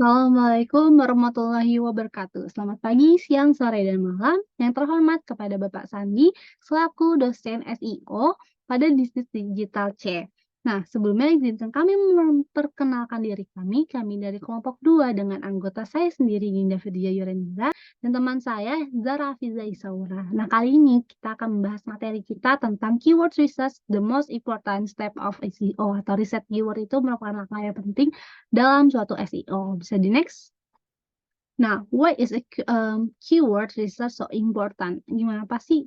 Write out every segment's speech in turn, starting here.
Assalamualaikum warahmatullahi wabarakatuh. Selamat pagi, siang, sore, dan malam. Yang terhormat kepada Bapak Sandi selaku dosen SIO pada Bisnis Digital C. Nah, sebelumnya izinkan kami memperkenalkan diri kami. Kami dari kelompok 2 dengan anggota saya sendiri Ginda Firdia Yurenza dan teman saya Zara Fiza Isaura. Nah, kali ini kita akan membahas materi kita tentang keyword research, the most important step of SEO atau riset keyword itu merupakan langkah yang penting dalam suatu SEO. Bisa di-next? Nah, why is keyword research so important? Gimana sih,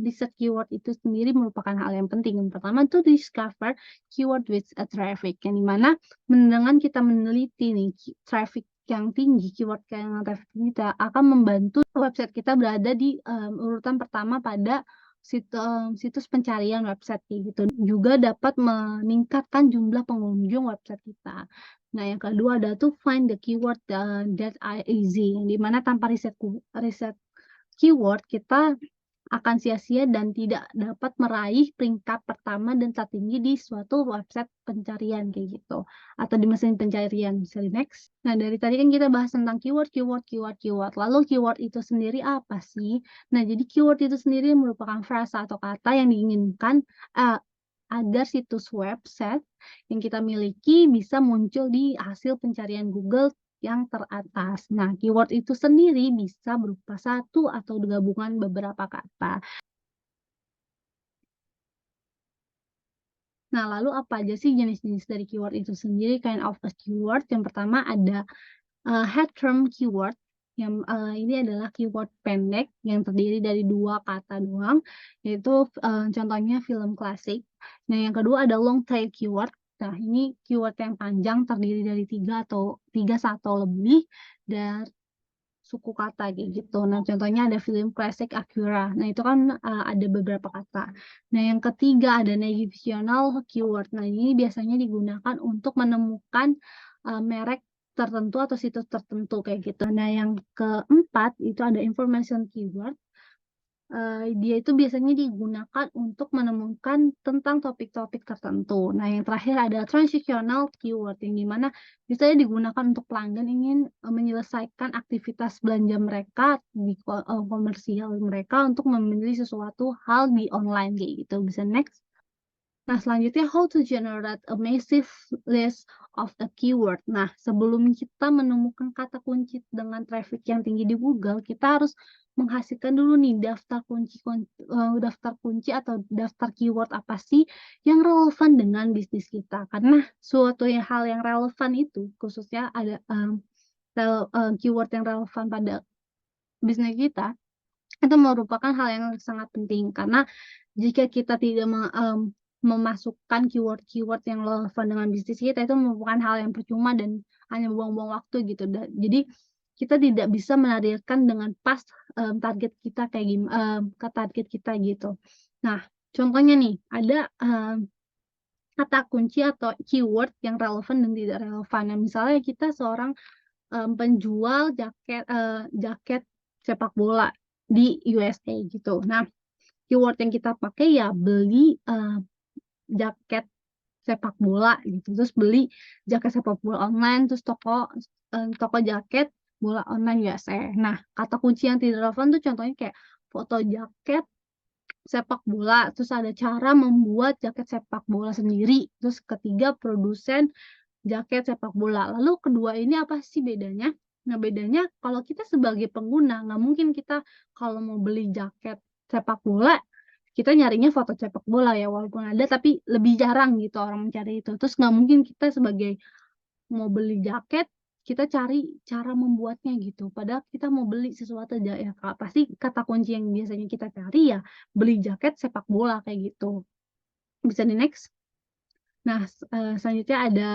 riset keyword itu sendiri merupakan hal yang penting. Yang pertama tuh discover keyword with a traffic, yang dimana dengan kita meneliti nih traffic yang tinggi, keyword yang traffic kita akan membantu website kita berada di, urutan pertama pada situs pencarian website kayak gitu. Juga dapat meningkatkan jumlah pengunjung website kita. Nah, yang kedua ada tuh find the keyword, that are easy, yang dimana tanpa riset keyword kita akan sia-sia dan tidak dapat meraih peringkat pertama dan tertinggi di suatu website pencarian kayak gitu, atau di mesin pencarian. Bisa di-next? Nah, dari tadi kan kita bahas tentang keyword keyword keyword keyword. Lalu keyword itu sendiri apa sih? Nah, jadi keyword itu sendiri merupakan frasa atau kata yang diinginkan, agar situs website yang kita miliki bisa muncul di hasil pencarian Google yang teratas. Nah, keyword itu sendiri bisa berupa satu atau gabungan beberapa kata. Nah, lalu apa aja sih jenis-jenis dari keyword itu sendiri? Kind of a keyword, yang pertama ada head term keyword, yang ini adalah keyword pendek yang terdiri dari 2 kata doang, yaitu contohnya film klasik. Nah, yang kedua ada long tail keyword. Nah, ini keyword yang panjang terdiri dari 3 atau lebih dari suku kata kayak gitu. Nah, contohnya ada film klasik Akira. Nah, itu kan ada beberapa kata. Nah, yang ketiga ada navigational keyword. Nah, ini biasanya digunakan untuk menemukan merek tertentu atau situs tertentu kayak gitu. Nah, yang keempat itu ada information keyword. Dia itu biasanya digunakan untuk menemukan tentang topik-topik tertentu. Nah, yang terakhir ada transactional keyword, yang dimana biasanya digunakan untuk pelanggan ingin, menyelesaikan aktivitas belanja mereka di komersial mereka untuk membeli sesuatu hal di online kayak gitu. Bisa next? Nah, selanjutnya how to generate a massive list of a keyword. Nah, sebelum kita menemukan kata kunci dengan traffic yang tinggi di Google, kita harus menghasilkan dulu nih daftar kunci atau daftar keyword apa sih yang relevan dengan bisnis kita. Karena suatu hal yang relevan itu khususnya ada keyword yang relevan pada bisnis kita, itu merupakan hal yang sangat penting karena jika kita tidak memasukkan keyword-keyword yang relevan dengan bisnis kita, itu merupakan hal yang percuma dan hanya buang-buang waktu gitu. Jadi kita tidak bisa menargetkan dengan pas, target kita ke target kita gitu. Nah, contohnya nih ada, kata kunci atau keyword yang relevan dan tidak relevan. Nah, misalnya kita seorang, penjual jaket sepak bola di USA gitu. Nah, keyword yang kita pakai ya beli, jaket sepak bola gitu, terus beli jaket sepak bola online, terus toko jaket bola online USA. Nah, kata kunci yang tidak relevan tuh contohnya kayak foto jaket sepak bola, terus ada cara membuat jaket sepak bola sendiri, terus ketiga produsen jaket sepak bola. Lalu kedua ini apa sih bedanya? Nah, bedanya kalau kita sebagai pengguna, nggak mungkin kita kalau mau beli jaket sepak bola, kita nyarinya foto sepak bola ya, walaupun ada tapi lebih jarang gitu orang mencari itu. Terus nggak mungkin kita sebagai mau beli jaket, kita cari cara membuatnya gitu. Padahal kita mau beli sesuatu aja ya Kak, pasti kata kunci yang biasanya kita cari ya beli jaket sepak bola kayak gitu. Bisa di-next? Nah, selanjutnya ada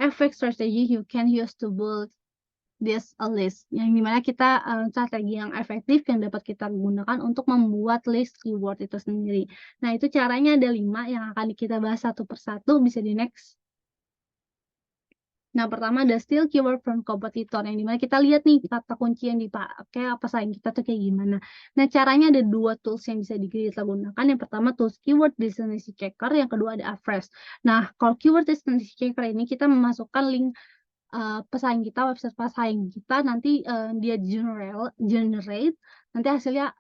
effect strategy you can use to build this a list, yang dimana kita strategi yang efektif yang dapat kita gunakan untuk membuat list keyword itu sendiri. Nah, itu caranya ada 5 yang akan kita bahas satu persatu. Bisa di-next? Nah, pertama ada steal keyword from competitor, yang dimana kita lihat nih kata kunci yang dipakai apa pesaing kita tuh kayak gimana. Nah, caranya ada 2 tools yang bisa kita gunakan. Yang pertama tools keyword destination checker, yang kedua ada Ahrefs. Nah, kalau keyword destination checker ini kita memasukkan link pesaing kita, website pesaing kita nanti dia generate nanti hasilnya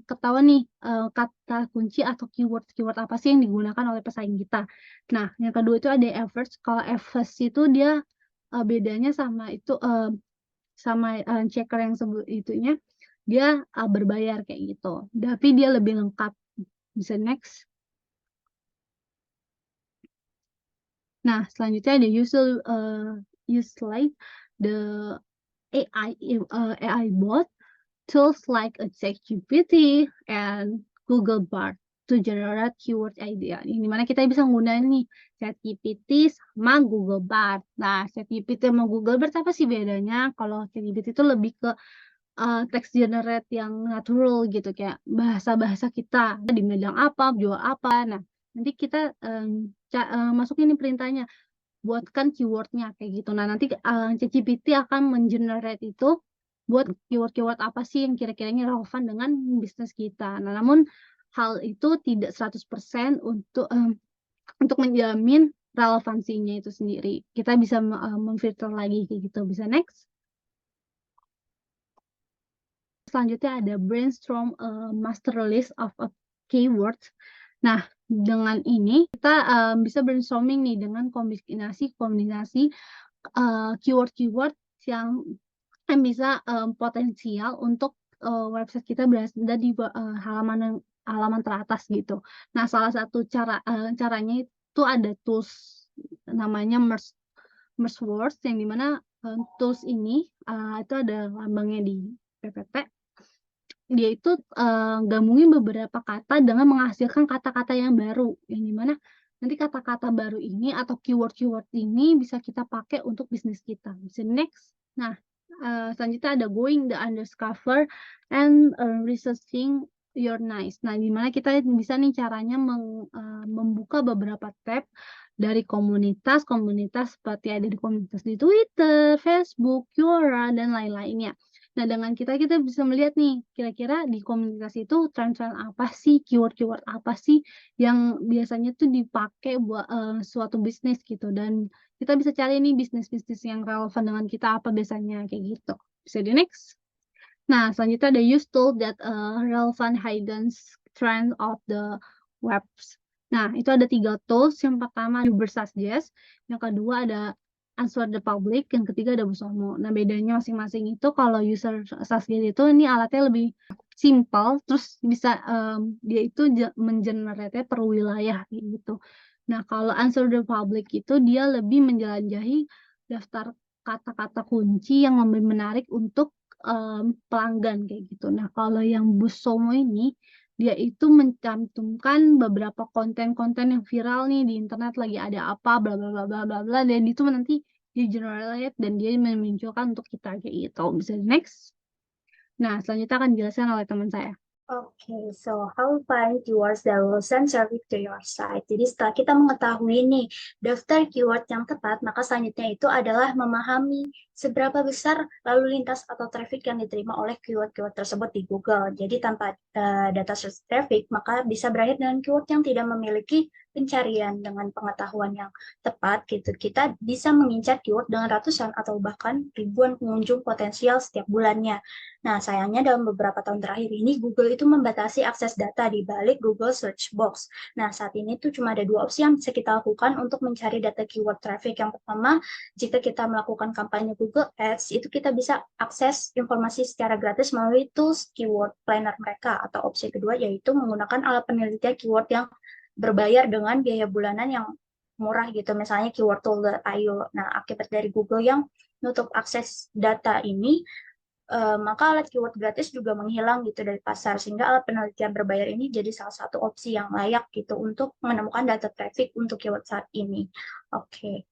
ketahuan nih kata kunci atau keyword apa sih yang digunakan oleh pesaing kita. Nah, yang kedua itu ada average. Kalau average itu dia bedanya sama itu sama checker yang sebelum itunya dia berbayar kayak gitu. Tapi dia lebih lengkap. Bisa next. Nah, selanjutnya ada use like the AI bot tools like a ChatGPT and Google Bard to generate keyword idea. Ini mana kita bisa menggunakan nih ChatGPT sama Google Bard. Nah, ChatGPT sama Google Bard apa sih bedanya? Kalau ChatGPT itu lebih ke text generate yang natural gitu, kayak bahasa-bahasa kita di bidang apa, jual apa. Nah, nanti kita masukin nih perintahnya, buatkan keywordnya kayak gitu. Nah, nanti ChatGPT akan mengenerate itu buat keyword-keyword apa sih yang kira-kiranya relevan dengan bisnis kita. Nah, namun hal itu tidak 100% untuk menjamin relevansinya itu sendiri. Kita bisa memfilter lagi kayak gitu. Bisa next. Selanjutnya ada brainstorm master list of a keywords. Nah, dengan ini kita bisa brainstorming nih dengan kombinasi keyword-keyword yang bisa potensial untuk website kita berada di halaman teratas gitu. Nah, salah satu caranya itu ada tools namanya Merge Words, yang dimana tools ini itu ada lambangnya di PPT. Dia itu gabungin beberapa kata dengan menghasilkan kata-kata yang baru, yang dimana nanti kata-kata baru ini atau keyword-keyword ini bisa kita pakai untuk bisnis kita. Bisa next. Nah, selanjutnya ada going the undercover and researching your niche. Nah, dimana kita bisa nih caranya membuka beberapa tab dari komunitas seperti ada di komunitas di Twitter, Facebook, Quora, dan lain-lainnya. Nah, dengan kita bisa melihat nih, kira-kira di komunitas itu tren-tren apa sih, keyword-keyword apa sih yang biasanya tuh dipakai buat suatu bisnis gitu. Dan kita bisa cari nih bisnis-bisnis yang relevan dengan kita apa biasanya kayak gitu. Bisa di next. Nah, selanjutnya ada use tool that relevant hidden trend of the webs. Nah, itu ada 3 tools. Yang pertama Uber Suggest, yang kedua ada Answer the Public, yang ketiga ada Busomo. Nah, bedanya masing-masing itu kalau user suggest itu ini alatnya lebih simple, terus bisa dia itu mengenerate per wilayah gitu. Nah, kalau Answer the Public itu dia lebih menjelajahi daftar kata-kata kunci yang lebih menarik untuk pelanggan kayak gitu. Nah, kalau yang Busomo ini dia itu mencantumkan beberapa konten-konten yang viral nih di internet, lagi ada apa bla bla bla bla bla bla, dan itu nanti di-generate dan dia memunculkan untuk kita kayak gitu. Bisa next. Nah, selanjutnya akan dijelaskan oleh teman saya. Okay, so how find keywords that will send traffic to your site. Jadi setelah kita mengetahui nih daftar keyword yang tepat, maka selanjutnya itu adalah memahami seberapa besar lalu lintas atau traffic yang diterima oleh keyword-keyword tersebut di Google. Jadi tanpa data search traffic, maka bisa berakhir dengan keyword yang tidak memiliki pencarian. Dengan pengetahuan yang tepat gitu, kita bisa mengincar keyword dengan ratusan atau bahkan ribuan pengunjung potensial setiap bulannya. Nah, sayangnya dalam beberapa tahun terakhir ini Google itu membatasi akses data di balik Google Search Box. Nah, saat ini tuh cuma ada 2 opsi yang bisa kita lakukan untuk mencari data keyword traffic. Yang pertama, jika kita melakukan kampanye Google Ads, itu kita bisa akses informasi secara gratis melalui tools keyword planner mereka. Atau opsi kedua yaitu menggunakan alat penelitian keyword yang berbayar dengan biaya bulanan yang murah gitu, misalnya keywordtool.io. Nah, akibat dari Google yang nutup akses data ini, maka alat keyword gratis juga menghilang gitu dari pasar, sehingga alat penelitian berbayar ini jadi salah satu opsi yang layak gitu untuk menemukan data traffic untuk keyword saat ini. Oke.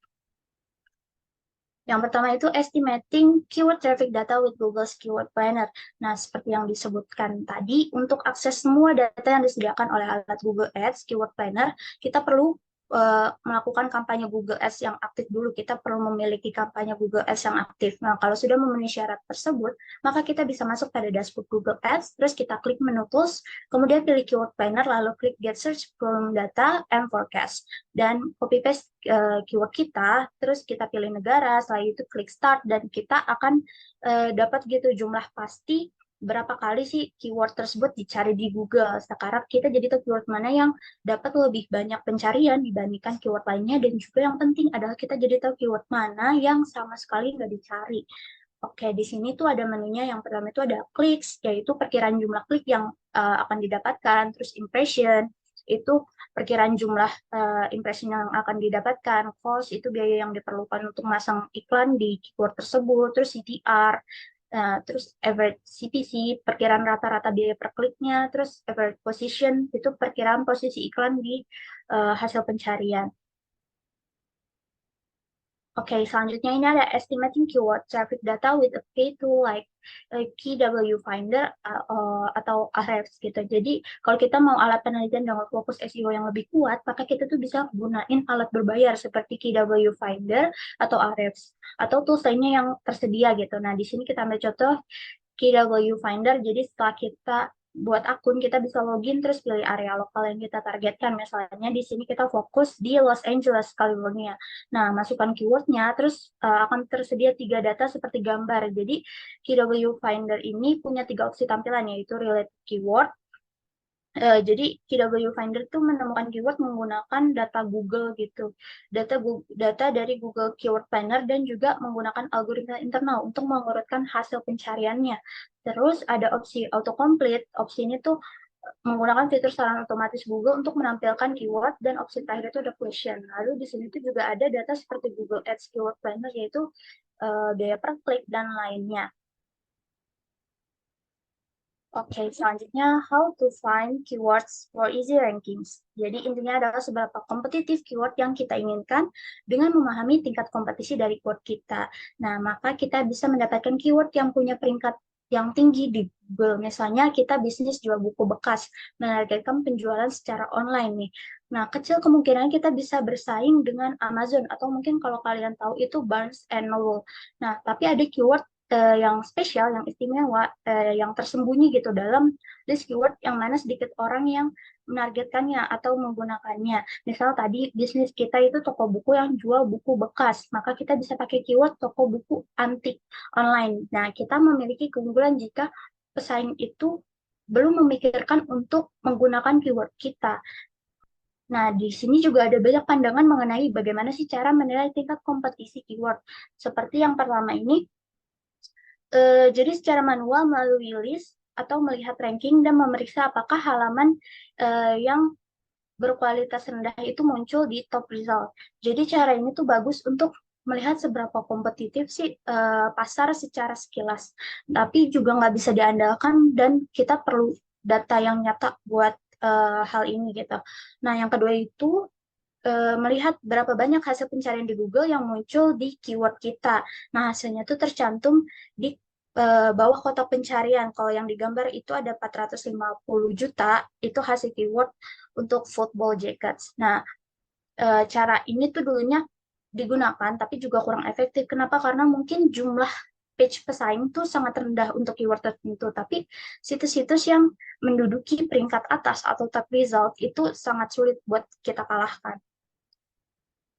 Yang pertama itu estimating keyword traffic data with Google's Keyword Planner. Nah, seperti yang disebutkan tadi, untuk akses semua data yang disediakan oleh alat Google Ads Keyword Planner, kita perlu melakukan kampanye Google Ads yang aktif dulu. Kita perlu memiliki kampanye Google Ads yang aktif. Nah, kalau sudah memenuhi syarat tersebut, maka kita bisa masuk pada dashboard Google Ads, terus kita klik menu tools, kemudian pilih keyword planner, lalu klik get search from data and forecast. Dan copy paste keyword kita, terus kita pilih negara, setelah itu klik start, dan kita akan dapat gitu jumlah pasti berapa kali sih keyword tersebut dicari di Google. Sekarang kita jadi tahu keyword mana yang dapat lebih banyak pencarian dibandingkan keyword lainnya, dan juga yang penting adalah kita jadi tahu keyword mana yang sama sekali nggak dicari. Oke, di sini tuh ada menunya. Yang pertama itu ada clicks, yaitu perkiraan jumlah klik yang akan didapatkan. Terus impression, itu perkiraan jumlah impression yang akan didapatkan. Cost, itu biaya yang diperlukan untuk masang iklan di keyword tersebut. Terus CTR, terus average CPC, perkiraan rata-rata biaya per kliknya. Terus average position, itu perkiraan posisi iklan di hasil pencarian. Oke, selanjutnya ini ada estimating keyword traffic data with a key tool like KW Finder atau Ahrefs gitu. Jadi kalau kita mau alat penelitian dengan fokus SEO yang lebih kuat, maka kita tuh bisa gunain alat berbayar seperti KW Finder atau Ahrefs atau tools lainnya yang tersedia gitu. Nah, di sini kita ambil contoh KW Finder. Jadi setelah kita buat akun, kita bisa login terus pilih area lokal yang kita targetkan. Misalnya di sini kita fokus di Los Angeles, California. Nah, masukkan keywordnya, terus akan tersedia 3 data seperti gambar. Jadi KW Finder ini punya 3 opsi tampilan, yaitu relate keyword. Jadi KW Finder itu menemukan keyword menggunakan data Google gitu, data dari Google Keyword Planner, dan juga menggunakan algoritma internal untuk mengurutkan hasil pencariannya. Terus ada opsi autocomplete. Opsi ini tuh menggunakan fitur saran otomatis Google untuk menampilkan keyword, dan opsi terakhir itu ada question. Lalu di sini tuh juga ada data seperti Google Ads Keyword Planner, yaitu biaya per klik dan lainnya. Oke, selanjutnya how to find keywords for easy rankings. Jadi intinya adalah seberapa kompetitif keyword yang kita inginkan dengan memahami tingkat kompetisi dari keyword kita. Nah, maka kita bisa mendapatkan keyword yang punya peringkat yang tinggi di Google. Misalnya kita bisnis jual buku bekas, menargetkan penjualan secara online nih. Nah, kecil kemungkinan kita bisa bersaing dengan Amazon, atau mungkin kalau kalian tahu itu Barnes and Noble. Nah, tapi ada keyword yang spesial, yang istimewa, yang tersembunyi gitu dalam list keyword, yang mana sedikit orang yang menargetkannya atau menggunakannya. Misal tadi bisnis kita itu toko buku yang jual buku bekas, maka kita bisa pakai keyword toko buku antik online. Nah, kita memiliki keunggulan jika pesaing itu belum memikirkan untuk menggunakan keyword kita. Nah, di sini juga ada banyak pandangan mengenai bagaimana sih cara menilai tingkat kompetisi keyword. Seperti yang pertama ini, jadi secara manual melalui list atau melihat ranking dan memeriksa apakah halaman yang berkualitas rendah itu muncul di top result. Jadi cara ini tuh bagus untuk melihat seberapa kompetitif sih pasar secara sekilas. Tapi juga nggak bisa diandalkan, dan kita perlu data yang nyata buat hal ini gitu. Nah, yang kedua itu melihat berapa banyak hasil pencarian di Google yang muncul di keyword kita. Nah, hasilnya itu tercantum di bawah kotak pencarian. Kalau yang digambar itu ada 450 juta, itu hasil keyword untuk football jackets. Nah, cara ini tuh dulunya digunakan, tapi juga kurang efektif. Kenapa? Karena mungkin jumlah page pesaing tuh sangat rendah untuk keyword tertentu, tapi situs-situs yang menduduki peringkat atas atau top result itu sangat sulit buat kita kalahkan.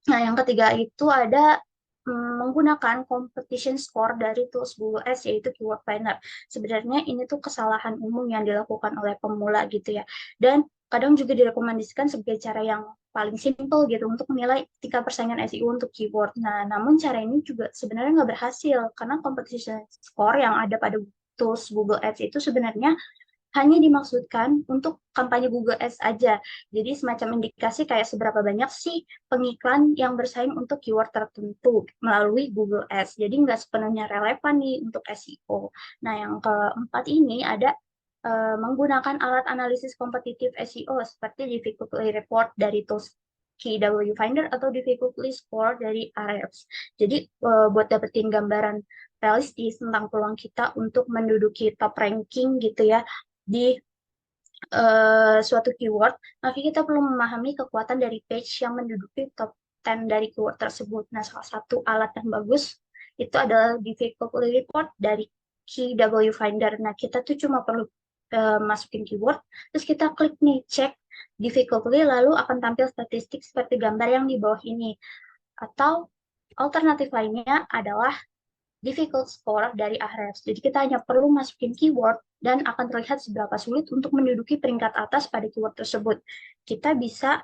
Nah, yang ketiga itu ada menggunakan competition score dari tools Google Ads, yaitu Keyword Planner. Sebenarnya ini tuh kesalahan umum yang dilakukan oleh pemula gitu ya. Dan kadang juga direkomendasikan sebagai cara yang paling simple gitu untuk menilai tingkat persaingan SEO untuk keyword. Nah, namun cara ini juga sebenarnya nggak berhasil, karena competition score yang ada pada tools Google Ads itu sebenarnya hanya dimaksudkan untuk kampanye Google Ads aja. Jadi semacam indikasi kayak seberapa banyak sih pengiklan yang bersaing untuk keyword tertentu melalui Google Ads. Jadi nggak sepenuhnya relevan nih untuk SEO. Nah, yang keempat ini ada menggunakan alat analisis kompetitif SEO seperti difficulty report dari tools KW Finder atau difficulty score dari Ahrefs. Jadi buat dapetin gambaran realistis tentang peluang kita untuk menduduki top ranking gitu ya di suatu keyword, maka kita perlu memahami kekuatan dari page yang menduduki top 10 dari keyword tersebut. Nah, salah satu alat yang bagus itu adalah difficulty report dari KW Finder. Nah, kita tuh cuma perlu masukin keyword, terus kita klik nih, cek difficulty, lalu akan tampil statistik seperti gambar yang di bawah ini. Atau alternatif lainnya adalah difficult score dari Ahrefs. Jadi kita hanya perlu masukin keyword dan akan terlihat seberapa sulit untuk menduduki peringkat atas pada keyword tersebut. Kita bisa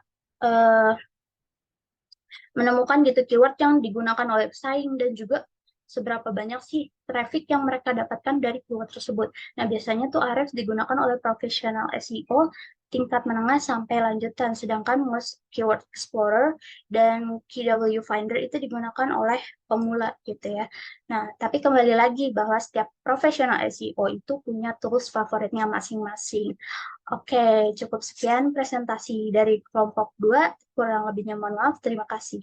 menemukan gitu keyword yang digunakan oleh pesaing dan juga seberapa banyak sih traffic yang mereka dapatkan dari keyword tersebut. Nah, biasanya tuh Ahrefs digunakan oleh profesional SEO tingkat menengah sampai lanjutan, sedangkan Most Keyword Explorer dan KW Finder itu digunakan oleh pemula gitu ya. Nah, tapi kembali lagi bahwa setiap profesional SEO itu punya tools favoritnya masing-masing. Oke, cukup sekian presentasi dari kelompok 2. Kurang lebihnya mohon maaf. Terima kasih.